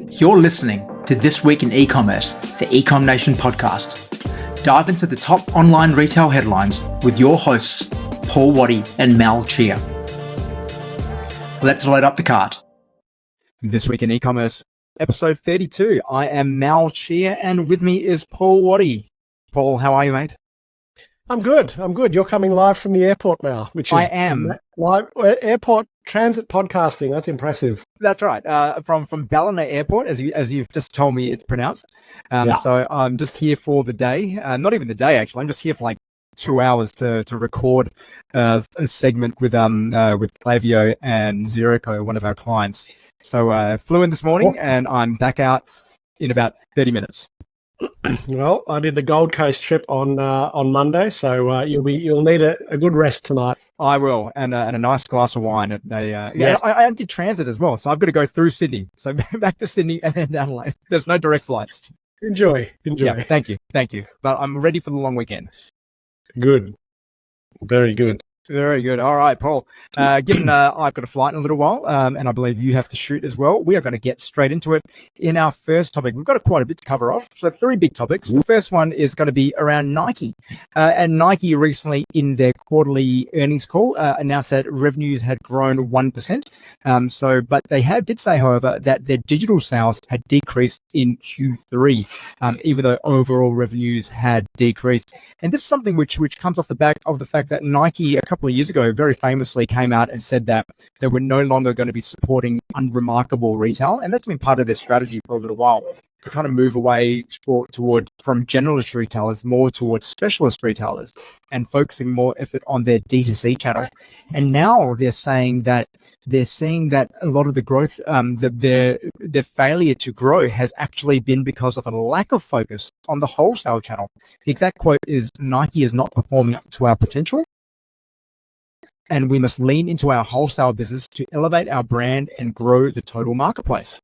You're listening to This Week in E-Commerce, the Ecom Nation podcast. Dive into the top online retail headlines with your hosts, Paul Waddy and Mal Chia. Let's load up the cart. This Week in E-Commerce, episode 32. I am Mal Chia, and with me is Paul Waddy. Paul, how are you, mate? I'm good. You're coming live from the airport now, which is I am live airport transit podcasting. That's impressive. That's right. From Ballina Airport, as you've just told me it's pronounced. So I'm just here for the day. Not even the day, actually. I'm just here for like 2 hours to record a segment with Flavio and Zerico, one of our clients. So flew in this morning, and I'm back out in about 30 minutes. Well, I did the Gold Coast trip on Monday, so you'll need a good rest tonight. I will, and a nice glass of wine. Yes. I did transit as well, so I've got to go through Sydney. So back to Sydney and then Adelaide. There's no direct flights. Enjoy. Yeah, thank you. But I'm ready for the long weekend. Good. Very good. Very good. All right, Paul. Given I've got a flight in a little while, and I believe you have to shoot as well, we are going to get straight into it. In our first topic, we've got quite a bit to cover off. So 3 big topics. The first one is going to be around Nike. And Nike recently, in their quarterly earnings call, announced that revenues had grown 1%. But they did say, however, that their digital sales had decreased in Q3, even though overall revenues had decreased. And this is something which comes off the back of the fact that Nike, a couple of years ago, very famously came out and said that they were no longer going to be supporting unremarkable retail. And that's been part of their strategy for a little while, to kind of move away from generalist retailers more towards specialist retailers and focusing more effort on their DTC channel. And now they're saying that they're seeing that a lot of the growth, their failure to grow has actually been because of a lack of focus on the wholesale channel. The exact quote is, "Nike is not performing up to our potential, and we must lean into our wholesale business to elevate our brand and grow the total marketplace."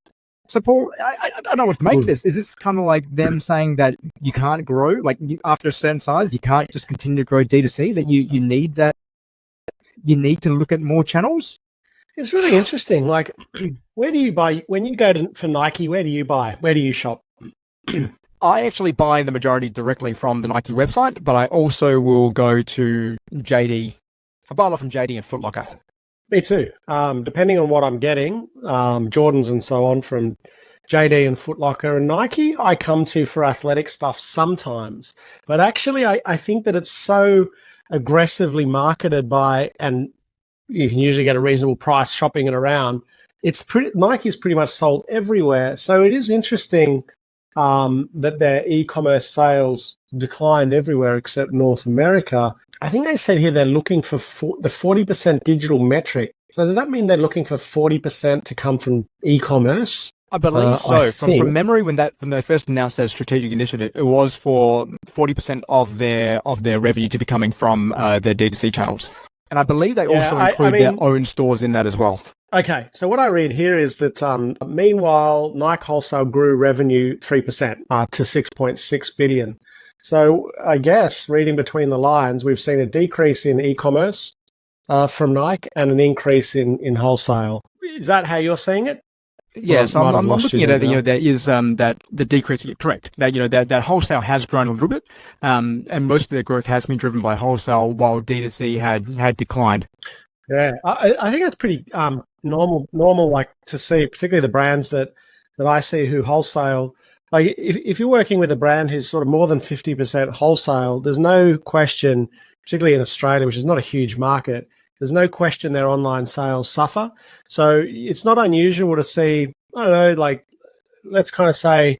So, Paul, I don't know what to make of this. Is this kind of like them saying that you can't grow, like after a certain size, you can't just continue to grow D2C, that you need that, you need to look at more channels? It's really interesting. Like, where do you buy, when you go for Nike, where do you buy? Where do you shop? I actually buy the majority directly from the Nike website, but I also will go to JD. I buy a lot from JD and Foot Locker. Me too. Depending on what I'm getting, Jordans and so on from JD and Foot Locker, and Nike I come to for athletic stuff sometimes. But actually, I think that it's so aggressively marketed by, and you can usually get a reasonable price shopping it around. Nike's pretty much sold everywhere. So it is interesting that their e-commerce sales declined everywhere except North America. I think they said here they're looking for the 40% digital metric. So does that mean they're looking for 40% to come from e-commerce? I believe so. From memory, when they first announced their strategic initiative, it was for 40% of their revenue to be coming from their D2C channels. And I believe they also include their own stores in that as well. Okay, so what I read here is that meanwhile, Nike Wholesale grew revenue 3% to $6.6 billion. So I guess, reading between the lines, we've seen a decrease in e-commerce from Nike and an increase in wholesale. Is that how you're seeing it? Yes, I'm looking at it. There is that the decrease. Correct. That wholesale has grown a little bit, and most of their growth has been driven by wholesale, while D2C had declined. Yeah, I think that's pretty normal. Like to see, particularly the brands that I see who wholesale. Like if you're working with a brand who's sort of more than 50% wholesale, there's no question, particularly in Australia, which is not a huge market, there's no question their online sales suffer. So it's not unusual to see, I don't know, like let's kind of say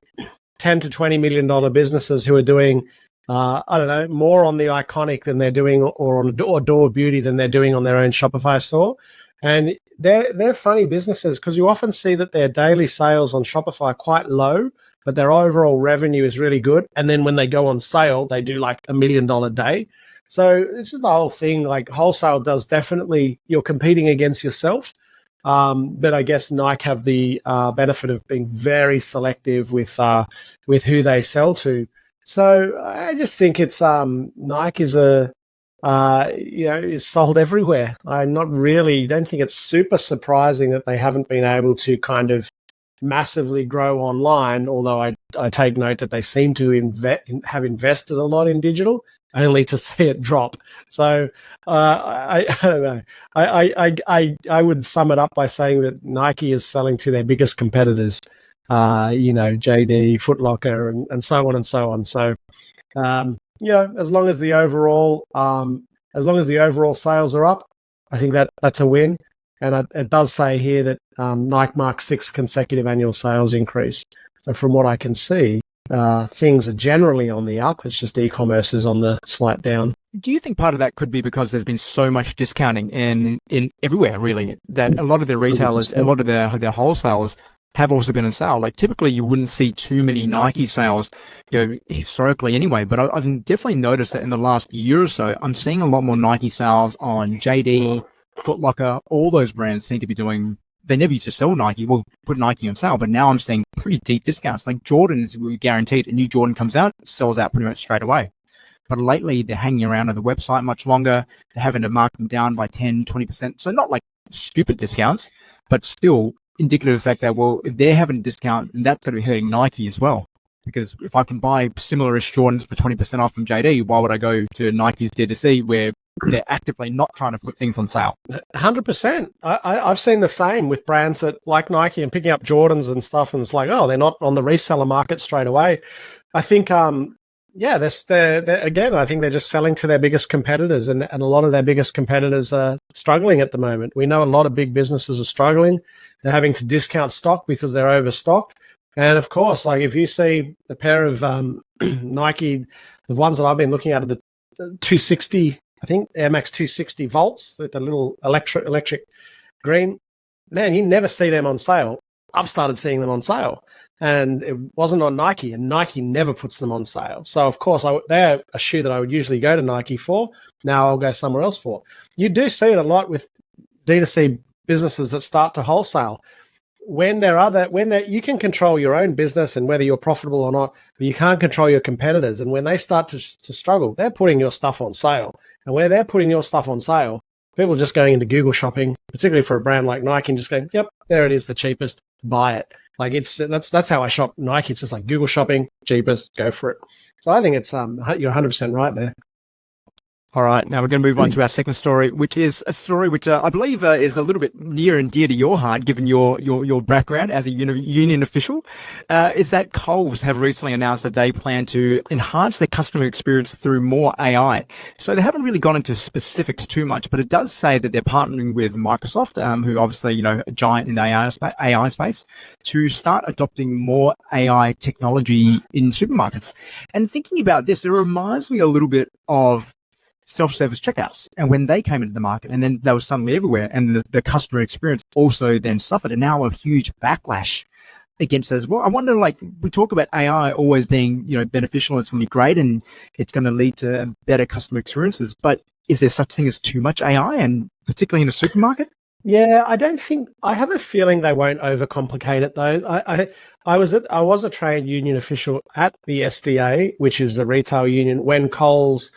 $10 to $20 million businesses who are doing, more on the Iconic than they're doing, or on Door Beauty than they're doing on their own Shopify store. And they're funny businesses because you often see that their daily sales on Shopify are quite low, but their overall revenue is really good. And then when they go on sale, they do like $1 million day. So this is the whole thing. Like wholesale does definitely, you're competing against yourself. But I guess Nike have the benefit of being very selective with who they sell to. So I just think it's Nike is is sold everywhere. Don't think it's super surprising that they haven't been able to kind of massively grow online, although I take note that they seem to have invested a lot in digital, only to see it drop. So I don't know. I would sum it up by saying that Nike is selling to their biggest competitors, JD, Foot Locker, and so on and so on. So as long as the overall sales are up, I think that's a win. And it does say here that Nike marks 6 consecutive annual sales increase. So from what I can see, things are generally on the up. It's just e-commerce is on the slight down. Do you think part of that could be because there's been so much discounting in everywhere, really, that a lot of their retailers, a lot of their wholesalers have also been on sale? Like typically you wouldn't see too many Nike sales, historically anyway, but I've definitely noticed that in the last year or so, I'm seeing a lot more Nike sales on JD, Foot Locker. All those brands seem to be doing. They never used to sell Nike, well, put Nike on sale, but now I'm seeing pretty deep discounts. Like Jordans, we guaranteed a new Jordan comes out, sells out pretty much straight away. But lately, they're hanging around on the website much longer. They're having to mark them down by 10, 20%. So not like stupid discounts, but still indicative of the fact that, well, if they're having a discount, then that's going to be hurting Nike as well. Because if I can buy similar-ish Jordans for 20% off from JD, why would I go to Nike's DTC where they're actively not trying to put things on sale? 100%. I've seen the same with brands that like Nike and picking up Jordans and stuff, and it's like, oh, they're not on the reseller market straight away. I think, again, I think they're just selling to their biggest competitors, and a lot of their biggest competitors are struggling at the moment. We know a lot of big businesses are struggling. They're having to discount stock because they're overstocked. And of course, like if you see a pair of Nike, the ones that I've been looking at are the 260, I think Air Max 260 volts with the little electric green. Man, you never see them on sale. I've started seeing them on sale, and it wasn't on Nike, and Nike never puts them on sale. So of course, they're a shoe that I would usually go to Nike for. Now I'll go somewhere else for. You do see it a lot with D2C businesses that start to wholesale. When you can control your own business and whether you're profitable or not, but you can't control your competitors. And when they start to struggle, they're putting your stuff on sale. And where they're putting your stuff on sale, people are just going into Google shopping, particularly for a brand like Nike, and just going, yep, there it is, the cheapest, buy it. Like that's how I shop Nike. It's just like Google shopping, cheapest, go for it. So I think it's you're 100% right there. All right, now we're going to move on to our second story, which is a story which I believe is a little bit near and dear to your heart, given your background as a union official. Is that Coles have recently announced that they plan to enhance their customer experience through more AI. So they haven't really gone into specifics too much, but it does say that they're partnering with Microsoft, who obviously a giant in the AI space, to start adopting more AI technology in supermarkets. And thinking about this, it reminds me a little bit of self-service checkouts, and when they came into the market, and then they were suddenly everywhere, and the customer experience also then suffered, and now a huge backlash against it as well. I wonder, like, we talk about AI always being beneficial, it's going to be great, and it's going to lead to better customer experiences, but is there such thing as too much AI, and particularly in a supermarket? Yeah, I have a feeling they won't overcomplicate it though. I was a trade union official at the SDA, which is the retail union, when Coles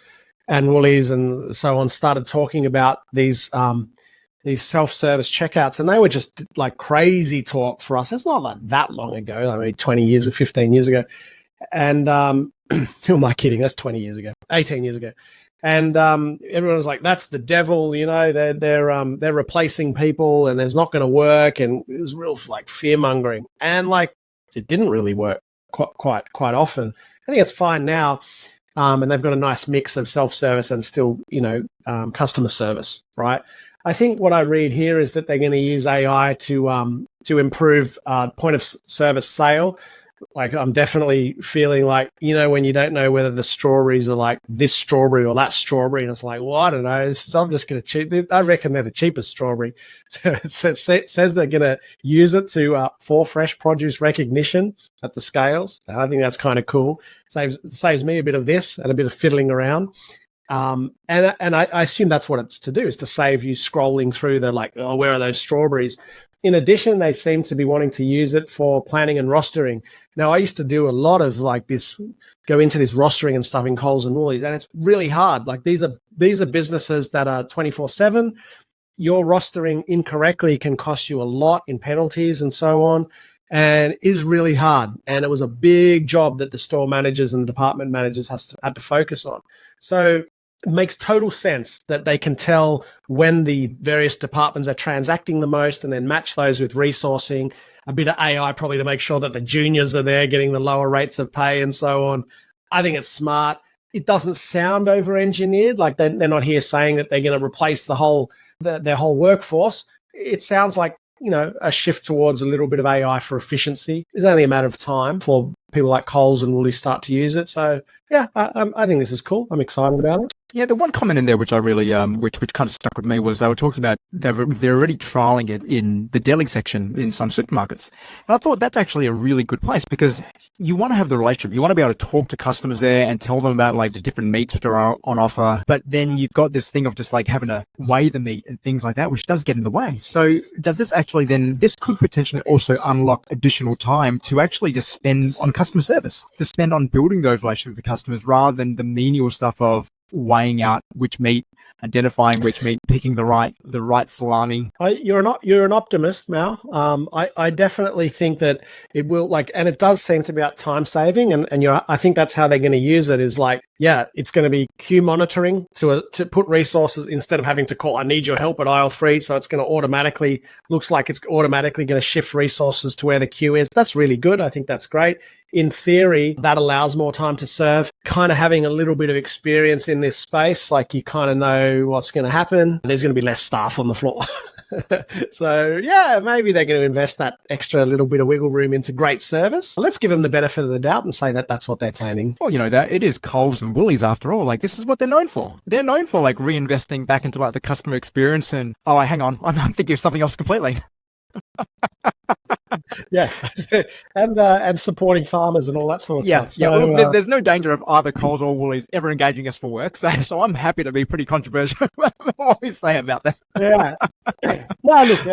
and Woolies and so on started talking about these self-service checkouts, and they were just like crazy talk for us. It's not like that long ago, I mean 20 years or 15 years ago. And who am I kidding? That's 20 years ago, 18 years ago. And everyone was like, that's the devil, they're replacing people and there's not going to work. And it was real like fear mongering. And like it didn't really work quite often. I think it's fine now. And they've got a nice mix of self-service and still, customer service, right? I think what I read here is that they're going to use AI to improve point of service sale. Like I'm definitely feeling like, when you don't know whether the strawberries are like this strawberry or that strawberry, and it's like, well, I don't know. So I'm just going to cheat. I reckon they're the cheapest strawberry. So it says they're going to use it for fresh produce recognition at the scales. And I think that's kind of cool. Saves me a bit of this and a bit of fiddling around. And I assume that's what it's to do, is to save you scrolling through the like, oh, where are those strawberries? In addition, they seem to be wanting to use it for planning and rostering. Now, I used to do a lot of like this, go into this rostering and stuff in Coles and Woolies, and it's really hard. Like these are businesses that are 24/7. Your rostering incorrectly can cost you a lot in penalties and so on. and is really hard. And it was a big job that the store managers and the department managers had to focus on. So it makes total sense that they can tell when the various departments are transacting the most and then match those with resourcing, a bit of AI probably to make sure that the juniors are there getting the lower rates of pay and so on. I think it's smart. It doesn't sound over-engineered, like they're not here saying that they're going to replace their whole workforce. It sounds like, a shift towards a little bit of AI for efficiency. It's only a matter of time for people like Coles and Woolies start to use it. So yeah, I think this is cool. I'm excited about it. Yeah, the one comment in there which I really, which kind of stuck with me was they were talking about they're already trialing it in the deli section in some supermarkets. And I thought that's actually a really good place because you want to have the relationship. You want to be able to talk to customers there and tell them about like the different meats that are on offer. But then you've got this thing of just like having to weigh the meat and things like that, which does get in the way. So does this actually then, this could potentially also unlock additional time to actually just spend on customer service, to spend on building those relationships with the customers rather than the menial stuff of weighing out which meat, identifying which meat, picking the right salami. You're an optimist, Mal. I definitely think that it will and it does seem to be about time saving, and I think that's how they're going to use it. Is it's going to be queue monitoring to put resources instead of having to call. I need your help at aisle 3, so it's going to automatically going to shift resources to where the queue is. That's really good. I think that's great. In theory, that allows more time to serve. Kind of having a little bit of experience in this space, you kind of know what's going to happen. There's going to be less staff on the floor. So yeah, maybe they're going to invest that extra little bit of wiggle room into great service. Let's give them the benefit of the doubt and say that that's what they're planning. Well, that it is Coles and Woolies after all. This is what they're known for. They're known for reinvesting back into the customer experience. And hang on, I'm thinking of something else completely. Yeah, and supporting farmers and all that sort of stuff. So, well, there's no danger of either Coles or Woolies ever engaging us for work. So I'm happy to be pretty controversial what we say about that. Yeah. No, look,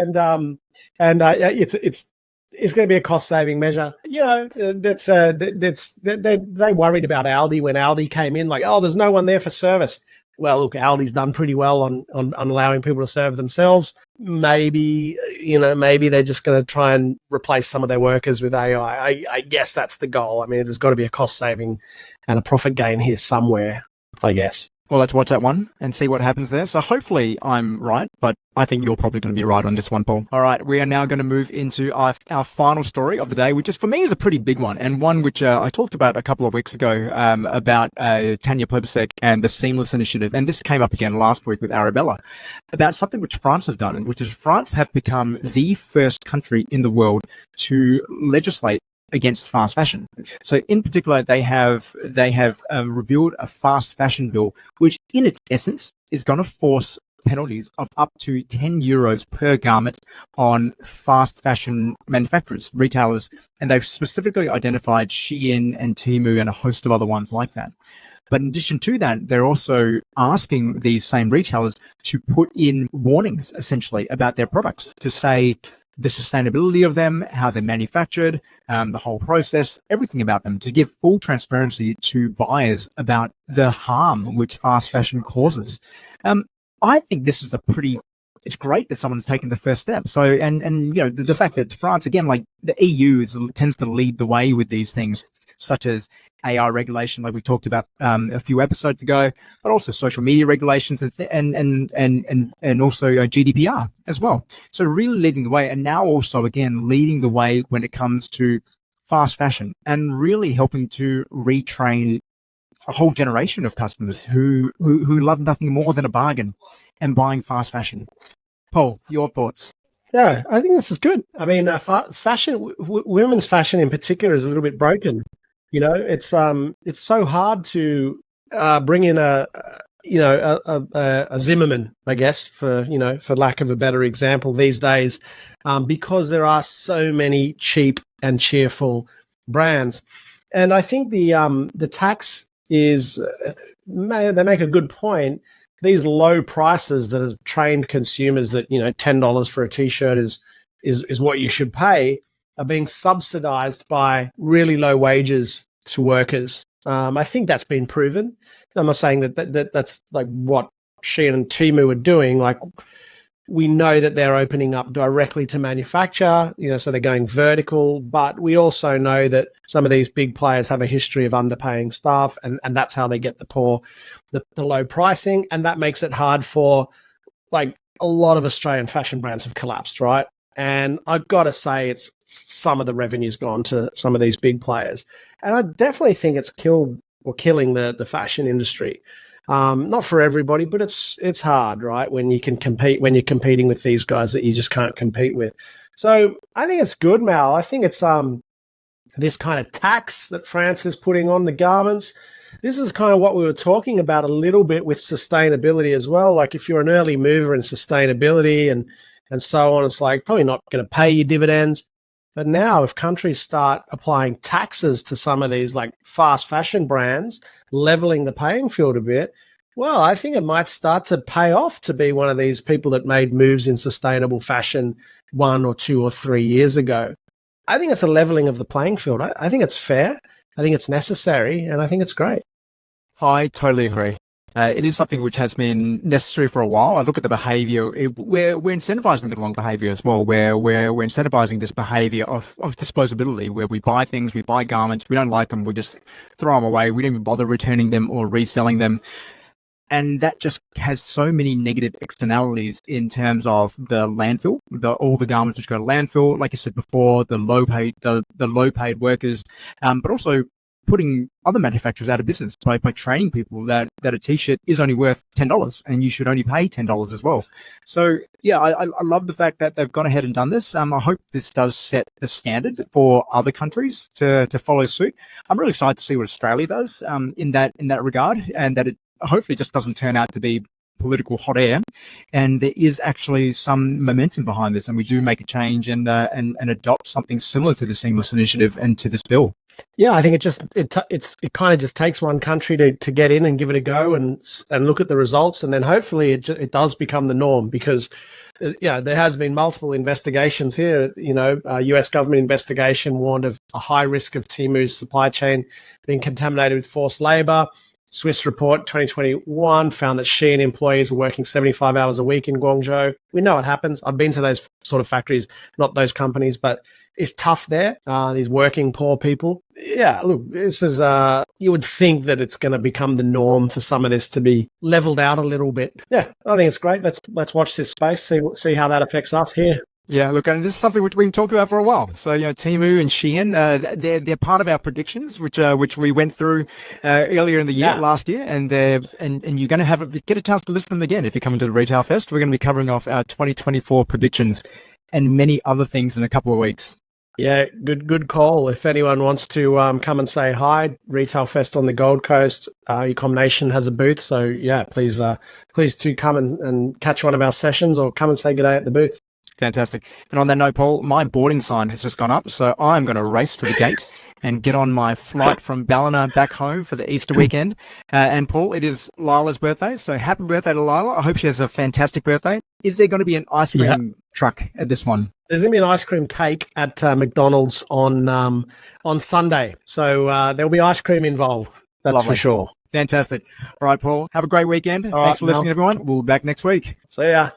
it's going to be a cost saving measure. That's they worried about Aldi when Aldi came in, there's no one there for service. Well, look, Aldi's done pretty well on allowing people to serve themselves. Maybe they're just going to try and replace some of their workers with AI. I guess that's the goal. I mean, there's got to be a cost saving and a profit gain here somewhere, I guess. Well, let's watch that one and see what happens there. So hopefully I'm right, but I think you're probably going to be right on this one, Paul. All right, we are now going to move into our final story of the day, which is for me is a pretty big one and one which I talked about a couple of weeks ago about Tanya Plibersek and the Seamless Initiative. And this came up again last week with Arabella about something which France have done, which is France have become the first country in the world to legislate against fast fashion. So in particular, they have revealed a fast fashion bill, which in its essence is going to force penalties of up to 10 euros per garment on fast fashion manufacturers, retailers, and they've specifically identified Shein and Temu and a host of other ones like that. But in addition to that, they're also asking these same retailers to put in warnings, essentially, about their products to say the sustainability of them, how they're manufactured, the whole process, everything about them, to give full transparency to buyers about the harm which fast fashion causes. I think this is it's great that someone's taken the first step. So, and the fact that France, again, the EU tends to lead the way with these things, such as AI regulation, like we talked about a few episodes ago, but also social media regulations and also GDPR as well. So really leading the way, and now also again leading the way when it comes to fast fashion and really helping to retrain a whole generation of customers who love nothing more than a bargain and buying fast fashion. Paul, your thoughts? Yeah, I think this is good. I mean, fashion, women's fashion in particular, is a little bit broken. It's so hard to bring in a Zimmerman, I guess, for lack of a better example these days, because there are so many cheap and cheerful brands, and I think the tax is they make a good point. These low prices that have trained consumers that $10 for a t-shirt is what you should pay are being subsidized by really low wages to workers. I think that's been proven. I'm not saying that's what Shein and Temu are doing. we know that they're opening up directly to manufacture, so they're going vertical, but we also know that some of these big players have a history of underpaying staff, and that's how they get the low pricing, and that makes it hard for, like, a lot of Australian fashion brands have collapsed, right? And I've got to say, it's some of the revenue's gone to some of these big players, and I definitely think it's killing the fashion industry. Not for everybody, but it's hard, right? When you're competing with these guys that you just can't compete with. So I think it's good, Mal. I think it's this kind of tax that France is putting on the garments. This is kind of what we were talking about a little bit with sustainability as well. Like, if you're an early mover in sustainability and so on, it's like probably not going to pay you dividends. But now, if countries start applying taxes to some of these, like, fast fashion brands, leveling the playing field a bit, well, I think it might start to pay off to be one of these people that made moves in sustainable fashion 1 or 2 or 3 years ago. I think it's a leveling of the playing field. I think it's fair. I think it's necessary, and I think it's great. I totally agree. It is something which has been necessary for a while. I look at the behavior. We're incentivizing the wrong behavior as well, where we're incentivizing this behavior of disposability, where we buy things, we buy garments, we don't like them, we just throw them away. We don't even bother returning them or reselling them. And that just has so many negative externalities in terms of the landfill, all the garments which go to landfill, like you said before, the low paid workers, but also putting other manufacturers out of business by training people that a t-shirt is only worth $10 and you should only pay $10 as well. So yeah, I love the fact that they've gone ahead and done this. I hope this does set the standard for other countries to follow suit. I'm really excited to see what Australia does in that regard, and that it hopefully just doesn't turn out to be political hot air, and there is actually some momentum behind this, and we do make a change and adopt something similar to the Seamless Initiative and to this bill. Yeah, I think it kind of just takes one country to get in and give it a go and look at the results, and then hopefully it does become the norm, because there has been multiple investigations here. US government investigation warned of a high risk of Temu's supply chain being contaminated with forced labor. Swiss report 2021 found that Shein employees were working 75 hours a week in Guangzhou. We know it happens. I've been to those sort of factories, not those companies, but it's tough there. These working poor people. Yeah, look, this is, you would think that it's going to become the norm for some of this to be leveled out a little bit. Yeah, I think it's great. Let's watch this space, see how that affects us here. Yeah, look, and this is something which we've been talking about for a while. So, Temu and Shein, they're part of our predictions, which we went through earlier in the year, last year, and you're going to get a chance to listen to them again if you're coming to the Retail Fest. We're going to be covering off our 2024 predictions and many other things in a couple of weeks. Yeah, good call. If anyone wants to come and say hi, Retail Fest on the Gold Coast, Ecom Nation has a booth. So yeah, please do come and catch one of our sessions, or come and say good day at the booth. Fantastic. And on that note, Paul, my boarding sign has just gone up, so I'm going to race to the gate and get on my flight from Ballina back home for the Easter weekend. And Paul, it is Lila's birthday, so happy birthday to Lila. I hope she has a fantastic birthday. Is there going to be an ice cream truck at this one? There's going to be an ice cream cake at McDonald's on Sunday, so there'll be ice cream involved. That's Lovely. For sure. Fantastic. All right, Paul, have a great weekend. Thanks for listening, everyone. We'll be back next week. See ya.